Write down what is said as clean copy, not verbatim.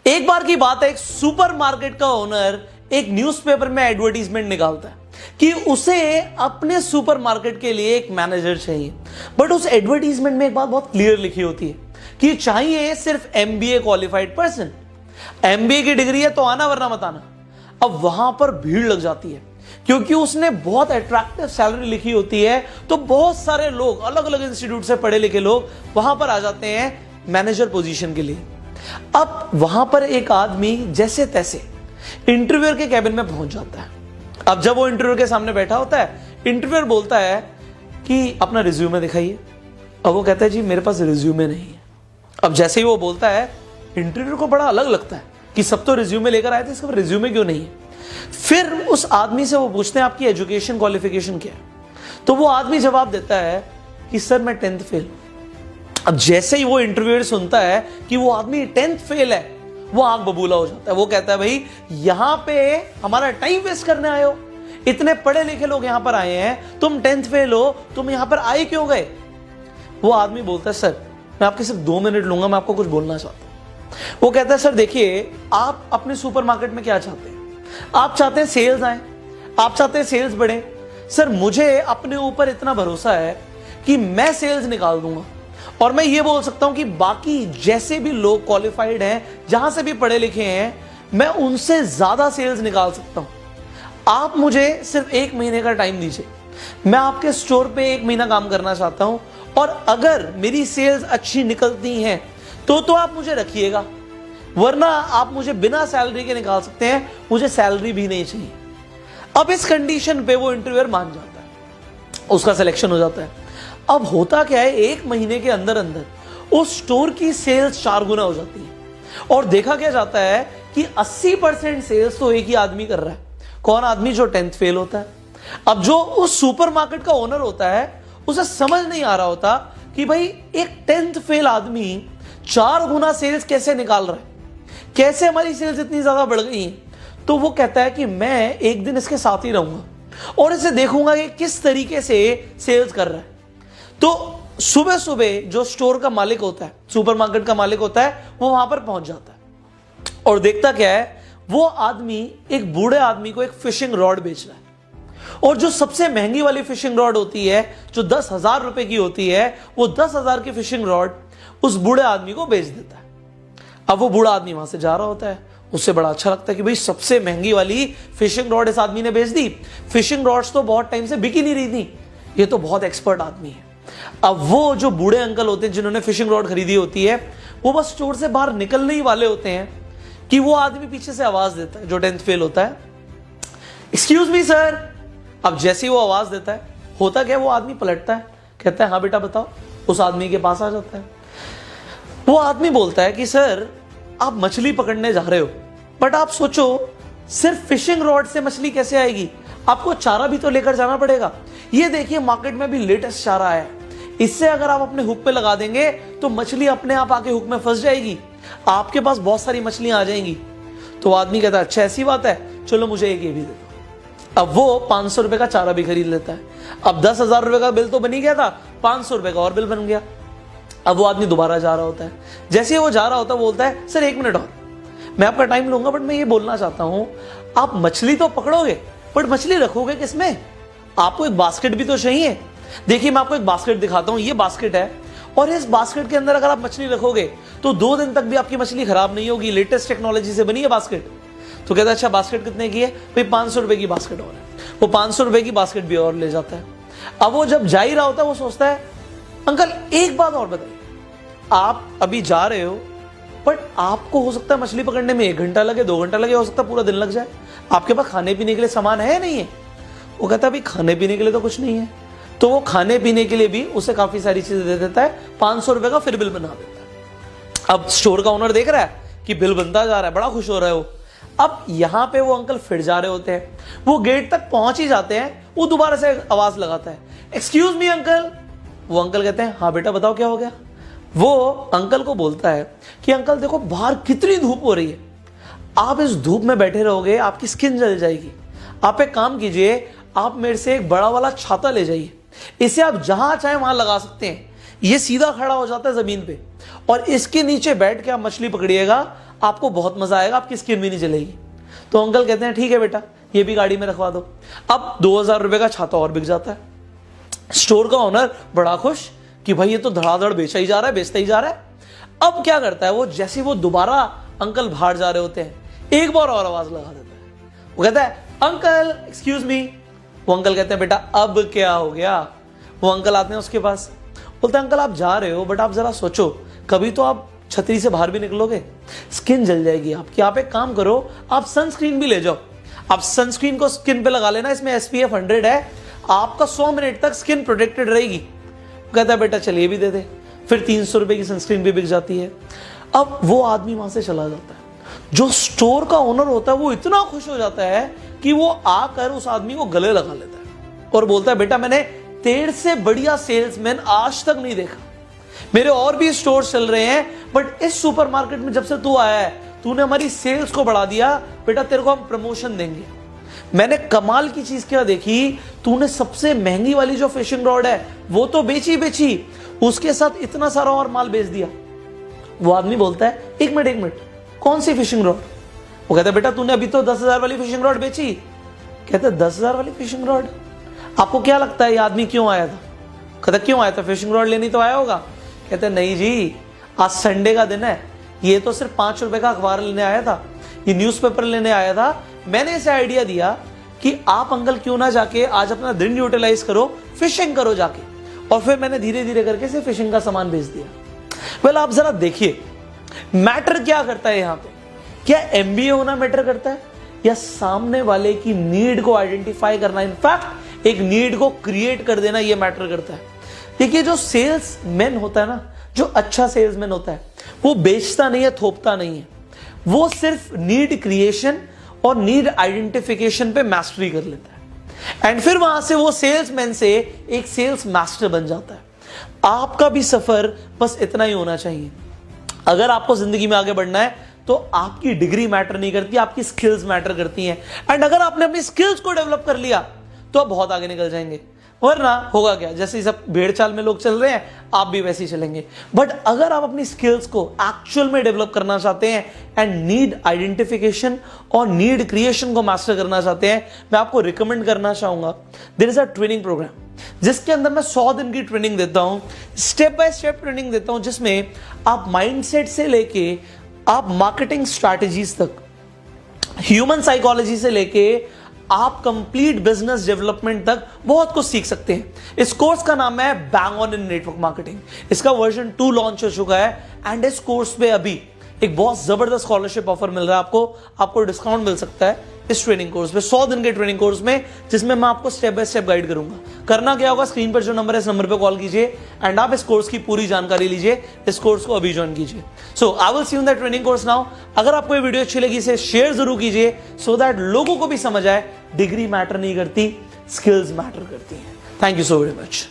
एक बार की बात है, एक सुपरमार्केट का ओनर एक न्यूज़पेपर में एडवर्टीजमेंट निकालता है कि उसे अपने सुपरमार्केट के लिए एक मैनेजर चाहिए। बट उस एडवर्टीजमेंट में एक बात बहुत क्लियर लिखी होती है कि चाहिए सिर्फ एमबीए क्वालिफाइड पर्सन। एमबीए की डिग्री है तो आना वरना मत आना। अब वहां पर भीड़ लग जाती है क्योंकि उसने बहुत अट्रैक्टिव सैलरी लिखी होती है, तो बहुत सारे लोग, अलग अलग इंस्टीट्यूट से पढ़े लिखे लोग वहां पर आ जाते हैं मैनेजर पोजीशन के लिए। अब वहां पर एक आदमी जैसे तैसे इंटरव्यूअर के कैबिन में पहुंच जाता है। अब जब वो इंटरव्यूअर के सामने बैठा होता है, इंटरव्यूअर बोलता है कि अपना रिज्यूमे दिखाइए। अब वो कहता है जी मेरे पास रिज्यूमे नहीं है। अब जैसे ही वो बोलता है, इंटरव्यूअर को बड़ा अलग लगता है कि सब तो रिज्यूमे लेकर आए थे, इसका रिज्यूमे क्यों नहीं है। फिर उस आदमी से वो पूछते हैं आपकी एजुकेशन क्वालिफिकेशन क्या है। तो वो आदमी जवाब देता है कि सर मैं 10th फेल। अब जैसे ही वो इंटरव्यूअर सुनता है कि वो आदमी 10th फेल है, वो आंख बबूला हो जाता है। वो कहता है भाई यहां पे हमारा टाइम वेस्ट करने आए हो, इतने पढ़े लिखे लोग यहां पर आए हैं, तुम 10th फेल हो, तुम यहां पर आए क्यों गए। वो आदमी बोलता है सर मैं आपके सिर्फ 2 मिनट लूंगा, मैं आपको कुछ बोलना चाहता हूं। वो कहता है सर देखिए आप अपने सुपरमार्केट में क्या चाहते हैं, आप चाहते हैं सेल्स आए, आप चाहते हैं सेल्स बढ़े। सर मुझे अपने ऊपर इतना भरोसा है कि मैं सेल्स निकाल दूंगा और मैं ये बोल सकता हूं कि बाकी जैसे भी लोग क्वालिफाइड हैं, जहां से भी पढ़े लिखे हैं, मैं उनसे ज्यादा सेल्स निकाल सकता हूं। आप मुझे सिर्फ 1 महीने का टाइम दीजिए, मैं आपके स्टोर पे 1 महीना काम करना चाहता हूं और अगर मेरी सेल्स अच्छी निकलती हैं तो आप मुझे रखिएगा, वरना आप मुझे बिना सैलरी के निकाल सकते हैं, मुझे सैलरी भी नहीं चाहिए। अब इस कंडीशन पे वो इंटरव्यूअर मान जाता है, उसका सिलेक्शन हो जाता है। अब होता क्या है, 1 महीने के अंदर अंदर उस स्टोर की सेल्स 4 गुना हो जाती है और देखा क्या जाता है कि 80% सेल्स तो एक ही आदमी कर रहा है। कौन आदमी? जो 10th फेल होता है। अब जो उस सुपरमार्केट का ओनर होता है उसे समझ नहीं आ रहा होता कि भाई एक 10th फेल आदमी 4 गुना सेल्स कैसे निकाल रहा है, कैसे हमारी सेल्स इतनी ज्यादा बढ़ गई हैं। तो वो कहता है कि मैं एक दिन इसके साथ ही रहूंगा और इसे देखूंगा कि किस तरीके से सेल्स कर रहा है। तो सुबह सुबह जो स्टोर का मालिक होता है, सुपरमार्केट का मालिक होता है, वो वहां पर पहुंच जाता है और देखता क्या है, वो आदमी एक बूढ़े आदमी को एक फिशिंग रॉड बेच रहा है और जो सबसे महंगी वाली फिशिंग रॉड होती है, जो 10,000 रुपए की होती है, वो 10,000 की फिशिंग रॉड उस बूढ़े आदमी को बेच देता है। अब वो बूढ़ा आदमी वहां से जा रहा होता है, उससे बड़ा अच्छा लगता है कि भाई सबसे महंगी वाली फिशिंग रॉड इस आदमी ने बेच दी। फिशिंग रॉड्स तो बहुत टाइम से बिक ही नहीं रही थी, ये तो बहुत एक्सपर्ट आदमी है। अब वो जो बूढ़े अंकल होते हैं जिन्होंने फिशिंग रॉड खरीदी होती है, वो बस स्टोर से बाहर निकलने ही वाले होते हैं कि वो आदमी पीछे से आवाज देता है, जो 10th फेल होता है, एक्सक्यूज मी सर। अब जैसे ही वो आवाज देता है, होता क्या, वो आदमी पलटता है, कहता है हाँ बेटा बताओ। उस आदमी के पास आ जाता है। वो आदमी बोलता है कि सर आप मछली पकड़ने जा रहे हो, बट आप सोचो सिर्फ फिशिंग रॉड से मछली कैसे आएगी, आपको चारा भी तो लेकर जाना पड़ेगा। ये देखिए मार्केट में भी लेटेस्ट चारा है, इससे अगर आप अपने हुक पे लगा देंगे तो मछली अपने आप आके हुक में फंस जाएगी, आपके पास बहुत सारी मछलियां आ जाएंगी। तो आदमी कहता है अच्छा ऐसी बात है, चलो मुझे एक ये भी दे दो। अब वो 500 रुपए का चारा भी खरीद लेता है। अब 10,000 रुपए का बिल तो बन ही गया था, 500 रुपए का और बिल बन गया। अब वो आदमी दोबारा जा रहा होता है, जैसे ही वो जा रहा होता है बोलता है सर 1 मिनट और, मैं आपका टाइम लूंगा, बट मैं ये बोलना चाहता हूं आप मछली तो पकड़ोगे बट मछली रखोगे किसमें, आपको एक बास्केट भी तो चाहिए। देखिए मैं आपको एक बास्केट दिखाता हूं, ये बास्केट है और इस बास्केट के अंदर अगर आप मछली रखोगे तो 2 दिन तक भी आपकी मछली खराब नहीं होगी, लेटेस्ट टेक्नोलॉजी से बनी है बास्केट। तो कहता है अच्छा बास्केट कितने की है, भाई 500 रुपए की बास्केट और है। वो 500 रुपए की बास्केट भी और ले जाता है। अब वो जब जा ही रहा होता है, वो सोचता है अंकल एक बात और बताइए, आप अभी जा रहे हो बट आपको हो सकता है मछली पकड़ने में 1 घंटा लगे, 2 घंटा लगे, हो सकता है पूरा दिन लग जाए, आपके पास खाने पीने के लिए सामान है नहीं है। वो कहता है भाई खाने पीने के लिए तो कुछ नहीं है। तो वो खाने पीने के लिए भी उसे काफी सारी चीजें दे देता है, 500 रुपए का फिर बिल बना देता है। अब स्टोर का ओनर देख रहा है कि बिल बनता जा रहा है, बड़ा खुश हो रहा है वो। अब यहां पे वो अंकल फिर जा रहे होते हैं, वो गेट तक पहुंच ही जाते हैं, वो दोबारा से आवाज लगाता है एक्सक्यूज मी अंकल। वो अंकल कहते हैं हाँ बेटा बताओ क्या हो गया। वो अंकल को बोलता है कि अंकल देखो बाहर कितनी धूप हो रही है, आप इस धूप में बैठे रहोगे आपकी स्किन जल जाएगी, आप एक काम कीजिए, आप मेरे से एक बड़ा वाला छाता ले जाइए, इसे आप जहां चाहे वहां लगा सकते हैं, ये सीधा खड़ा हो जाता है जमीन पे और इसके नीचे बैठ के आप मछली पकड़िएगा, आपको बहुत मजा आएगा, आपकी स्किन भी नहीं जलेगी। तो अंकल कहते हैं ठीक है बेटा, ये भी गाड़ी में रखवा दो। अब 2000 रुपए का छाता और बिक जाता है। स्टोर का ओनर बड़ा खुश कि भाई ये तो धड़ाधड़ बेचा ही जा रहा है, बेचता ही जा रहा है। अब क्या करता है वो, जैसे वो दोबारा अंकल बाहर जा रहे होते हैं, एक बार और आवाज लगा देता है। वो कहता है अंकल एक्सक्यूज मी। वो अंकल कहते हैं बेटा अब क्या हो गया। वो अंकल आते हैं उसके पास, बोलते हैं अंकल आप जा रहे हो बट आप जरा सोचो, कभी तो आप छतरी से बाहर भी निकलोगे, स्किन जल जाएगी आपकी। आप एक काम करो, आप सनस्क्रीन भी ले जाओ, आप सनस्क्रीन को स्किन पे लगा लेना, इसमें SPF 100 है, आपका 100 मिनट तक स्किन प्रोटेक्टेड रहेगी। कहता है बेटा चलिए भी दे दे। फिर 300 रुपए की सनस्क्रीन भी बिक जाती है। अब वो आदमी वहां से चला जाता है। जो स्टोर का ओनर होता है वो इतना खुश हो जाता है कि वो आकर उस आदमी को गले लगा लेता है और बोलता है बेटा मैंने तेरे से बढ़िया सेल्समैन आज तक नहीं देखा। मेरे और भी स्टोर चल रहे हैं बट इस सुपरमार्केट में जब से तू आया है, तूने हमारी सेल्स को बढ़ा दिया। बेटा तेरे को हम प्रमोशन देंगे। मैंने कमाल की चीज क्या देखी, तूने सबसे महंगी वाली जो फिशिंग रॉड है वो तो बेची, उसके साथ इतना सारा और माल बेच दिया। वो आदमी बोलता है एक मिनट, कौन सी फिशिंग रॉड? वो कहता है बेटा तूने अभी तो 10,000 वाली फिशिंग रॉड बेची। कहता है 10,000 वाली फिशिंग रॉड? आपको क्या लगता है ये आदमी क्यों आया था? कहता क्यों आया था, फिशिंग रॉड लेनी तो आया होगा। कहते हैं नहीं जी, आज संडे का दिन है, ये तो सिर्फ 5 रुपए का अखबार लेने आया था, ये न्यूज़पेपर लेने आया था। मैंने इसे आइडिया दिया कि आप अंकल क्यों ना जाके आज अपना दिन यूटिलाइज करो, फिशिंग करो जाके। और फिर मैंने धीरे धीरे करके से फिशिंग का सामान बेच दिया। वेल आप जरा देखिए मैटर क्या करता है यहां पे। क्या MBA होना मैटर करता है या सामने वाले की नीड को आइडेंटिफाई करना, इनफैक्ट एक नीड को क्रिएट कर देना, ये मैटर करता है। देखिए जो सेल्समैन होता है ना, जो अच्छा सेल्समैन होता है, वो बेचता नहीं है, थोपता नहीं है, वो सिर्फ नीड क्रिएशन और नीड आइडेंटिफिकेशन पे मास्टरी कर लेता है एंड फिर वहां से वो सेल्समैन से एक सेल्स मास्टर बन जाता है। आपका भी सफर बस इतना ही होना चाहिए। अगर आपको जिंदगी में आगे बढ़ना है तो आपकी डिग्री मैटर नहीं करती, आपकी स्किल्स मैटर करती हैं। एंड अगर आपने अपनी स्किल्स को डेवलप कर लिया तो आप बहुत आगे निकल जाएंगे। वरना होगा क्या, जैसे सब भेड़ चाल में लोग चल रहे हैं आप भी वैसे ही चलेंगे। बट अगर आप अपनी स्किल्स को एक्चुअल में डेवलप करना चाहते हैं एंड नीड आइडेंटिफिकेशन और नीड क्रिएशन को मास्टर करना चाहते हैं, मैं आपको रिकमेंड करना चाहूंगा there is a training program जिसके अंदर मैं 100 दिन की ट्रेनिंग देता हूं, स्टेप बाय स्टेप ट्रेनिंग देता हूं, जिसमें आप माइंडसेट से लेके आप मार्केटिंग स्ट्रैटेजीज तक, ह्यूमन साइकोलॉजी से लेके आप कंप्लीट बिजनेस डेवलपमेंट तक बहुत कुछ सीख सकते हैं। इस कोर्स का नाम है bang on in network marketing. इसका वर्जन 2 लॉन्च हो चुका है एंड इस कोर्स पे अभी एक बहुत जबरदस्त स्कॉलरशिप ऑफर मिल रहा है। आपको डिस्काउंट मिल सकता है इस ट्रेनिंग कोर्स पे, 100 दिन के ट्रेनिंग कोर्स में, जिसमें मैं आपको स्टेप बाय स्टेप गाइड करूंगा। करना क्या होगा, स्क्रीन पर जो नंबर है इस नंबर पे कॉल कीजिए एंड आप इस कोर्स की पूरी जानकारी लीजिए। इस कोर्स को अभी ज्वाइन कीजिए। So I will see you in the training course now. अगर आपको ये वीडियो अच्छी लगी इसे शेयर जरूर कीजिए सो दैट लोगों को भी समझ आए डिग्री मैटर नहीं करती, स्किल्स मैटर करती हैं। Thank you so very much.